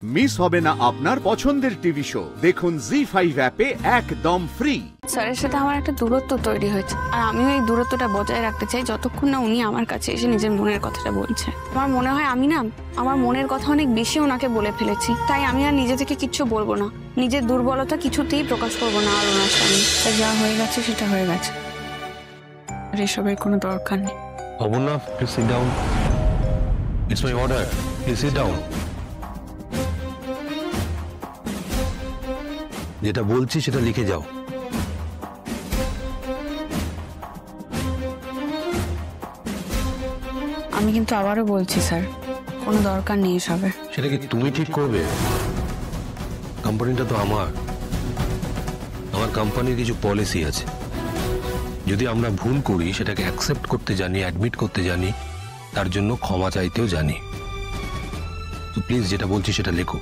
Miss হবে না আপনার পছন্দের টিভি শো। দেখুন জি5 অ্যাপে একদম ফ্রি। স্যারের সাথে আমার একটা দূরত্ব তৈরি হয়েছে, আর আমিও এই দূরত্বটা বজায় রাখতে চাই যতক্ষণ না উনি আমার কাছে এসে নিজের মনের কথাটা বলছে। আমার মনে হয় আমি না আমার মনের কথা অনেক বেশি ওনাকে বলে ফেলেছি, তাই আমি আর নিজে থেকে কিচ্ছু বলবো না, নিজের দুর্বলতা কিছুতেই প্রকাশ করবো না আর ওনার সামনে। যা হয়ে গেছে সেটা হয়ে গেছে, আর এসবের কোনো দরকার নেই। Aparna, please sit down. It's my order, please sit down. যেটা বলছি সেটা লিখে যাও। আমি কিন্তু আবারও বলছি স্যার, কোনো দরকার নেই এসবের। সেটা কি তুমি ঠিক করবে? কোম্পানিটা তো আমার কোম্পানির কিছু পলিসি আছে। যদি আমরা ভুল করি সেটাকে অ্যাকসেপ্ট করতে জানি, অ্যাডমিট করতে জানি, তার জন্য ক্ষমা চাইতেও জানি। তো প্লিজ যেটা বলছি সেটা লেখো।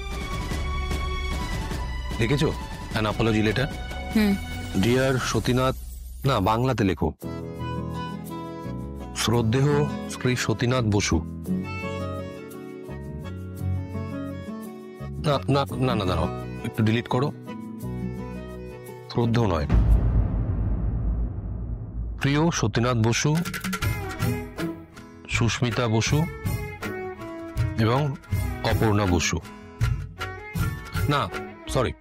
লিখেছো? An apology letter. Dear Satinath, না বাংলাতে লেখো। শ্রদ্ধেয় শ্রী সতীনাথ বসু। না না না না, দাঁড়াও, একটু ডিলিট করো। শ্রদ্ধেয় নয়, প্রিয় সতীনাথ বসু, সুস্মিতা বসু এবং অপর্ণা বসু। না সরি,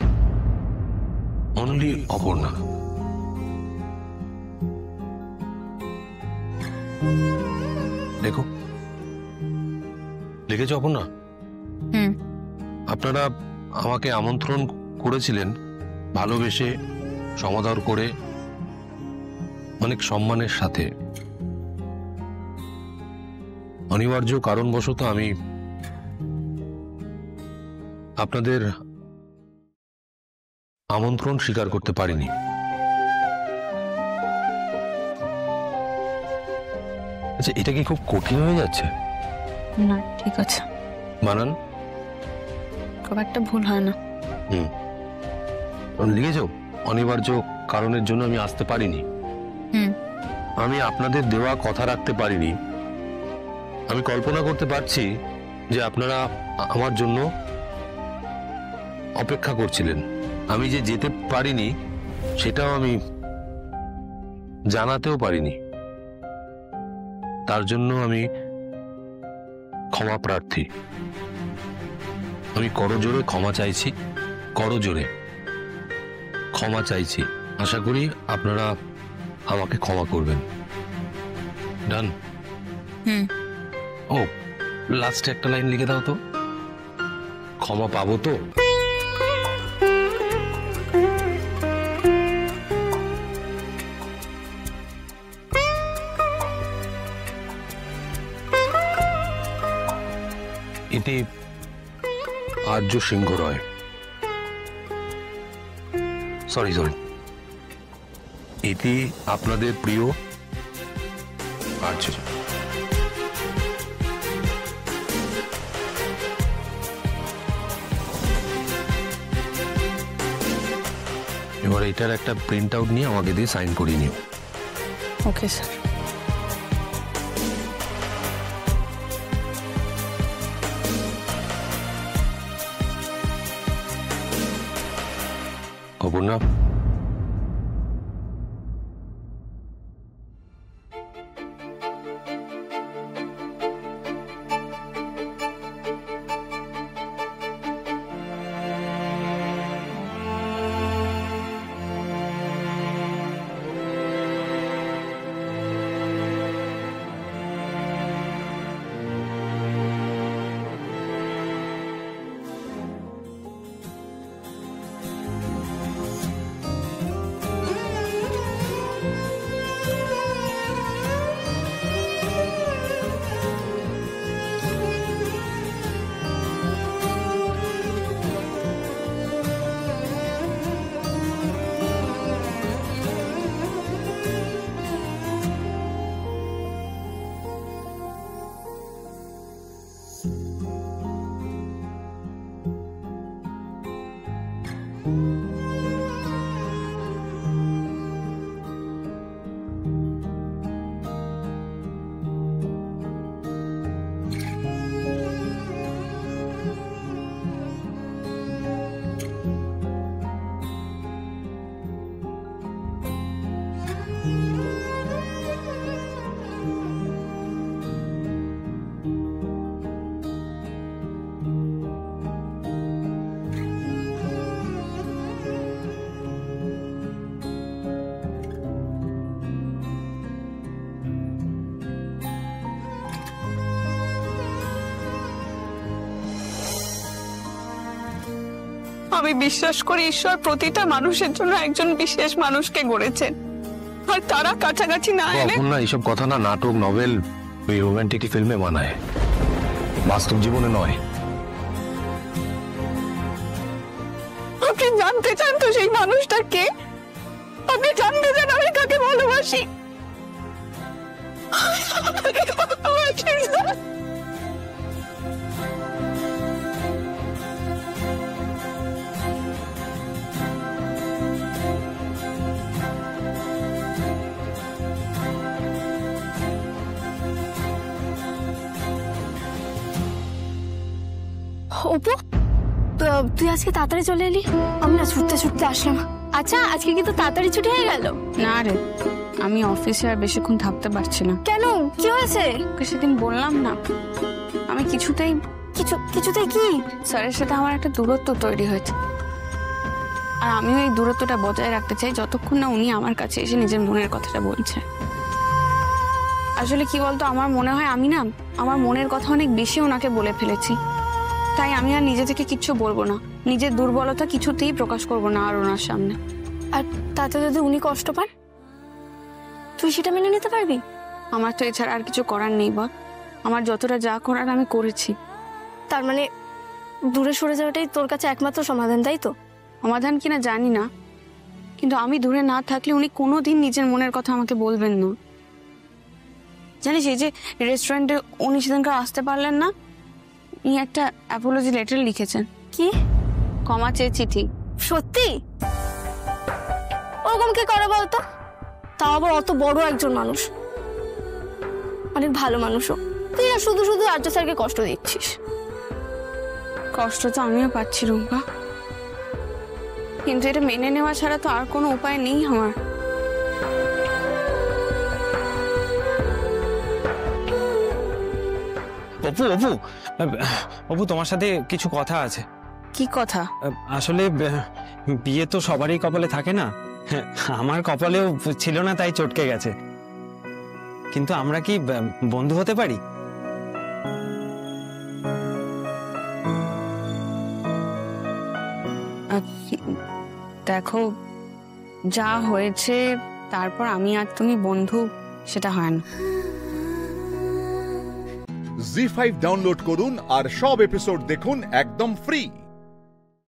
অনলি অপর্ণা। দেখো, লিখেছো অপর্ণা? আপনারা আমাকে আমন্ত্রণ করেছিলেন ভালোবেসে, সমাদর করে, অনেক সম্মানের সাথে। অনিবার্য কারণবশত আমি আপনাদের আমন্ত্রণ স্বীকার করতে পারিনি। আচ্ছা, এটা কি খুব কঠিন হয়ে যাচ্ছে? না ঠিক আছে, বানান খুব একটা ভুল হয় না। লিখেছ অনিবার্য কারণের জন্য আমি আসতে পারিনি। আমি আপনাদের দেওয়া কথা রাখতে পারিনি। আমি কল্পনা করতে পারছি যে আপনারা আমার জন্য অপেক্ষা করছিলেন। আমি যে যেতে পারিনি সেটাও আমি জানাতেও পারিনি। তার জন্য আমি ক্ষমা প্রার্থী। আমি করজোরে ক্ষমা চাইছি, করজোরে ক্ষমা চাইছি। আশা করি আপনারা আমাকে ক্ষমা করবেন। ডান। ও, লাস্টে একটা লাইন লিখে দাও তো, ক্ষমা পাবো তো? এটি আর্য সিংহ রয়। সরি, এটি আপনাদের প্রিয় আর্য। এবার এটার একটা প্রিন্ট আউট নিয়ে আমাকে দিয়ে সাইন করিয়ে নিও। Okay sir. অপর্ণা, আমি বিশ্বাস করি ঈশ্বর প্রতিটা মানুষের জন্য একজন বিশেষ মানুষকে গড়েছেন, আর তারা কাছাকাছি না এলে। না, এইসব কথা না নাটক নভেল ওই রোমান্টিক ফিল্মে মানায়, বাস্তব জীবনে নয়। আপনি জানতে চান তো সেই মানুষটা কে? আপনি জানতে চান আমি কাকে ভালোবাসি? অপু, তুই আজকে তাড়াতাড়ি চলে এলি? আমি না ছুটতে ছুটতে আসলাম। আচ্ছা, আজকে কিন্তু তাড়াতাড়ি ছুটি হয়ে গেল। না রে, আমি অফিসে আর বেশিক্ষণ থাকতে পারছি না। কেন, কি হয়েছে? সেদিন বললাম না, আমি কিছুতেই কি স্যারের সাথে আমার একটা দূরত্ব তৈরি হয়েছে, আর আমিও এই দূরত্বটা বজায় রাখতে চাই যতক্ষণ না উনি আমার কাছে এসে নিজের মনের কথাটা বলছে। আসলে কি বলতো, আমার মনে হয় আমি না আমার মনের কথা অনেক বেশি ওনাকে বলে ফেলেছি, তাই আমি আর নিজে থেকে কিচ্ছু বলবো না, নিজের দুর্বলতা কিছুতেই প্রকাশ করবো না আর ওনার সামনে। আর তাতে যদি উনি কষ্ট পান, তুই সেটা মেনে নিতে পারবি? আমার তো এছাড়া আর কিছু করার নেই বা, আমার যতটা যা করার আমি করেছি। তার মানে দূরে সরে যাওয়াটাই তোর কাছে একমাত্র সমাধান, তাই তো? সমাধান কিনা জানি না, কিন্তু আমি দূরে না থাকলে উনি কোনোদিন নিজের মনের কথা আমাকে বলবেন না। জানিস, এই যে রেস্টুরেন্টে উনি সেদিনকার আসতে পারলেন না, উনি একটা অ্যাপোলজি লেটার লিখেছেন। কি? ক্ষমা চেয়ে চিঠি। সত্যি? ওরকম কে করে বলতো? তাও আবার অত বড় একজন মানুষ, অনেক ভালো মানুষও। তুই না শুধু শুধু আর্য স্যারকে কষ্ট দিচ্ছিস। কষ্ট তো আমিও পাচ্ছি রুম্পা, কিন্তু এটা মেনে নেওয়া ছাড়া তো আর কোনো উপায় নেই আমার। অপু অপু অপু, তোমার সাথে কিছু কথা আছে। কি কথা? আসলে বিয়ে তো সবারই কপালে থাকে না, আমার কপালেও ছিল না, তাই চটকে গেছে। কিন্তু আমরা কি বন্ধু হতে পারি? দেখো, যা হয়েছে তারপর আমি আর তুমি বন্ধু, সেটা হয় না। জি5 ডাউনলোড করুন আর সব এপিসোড দেখুন একদম ফ্রি।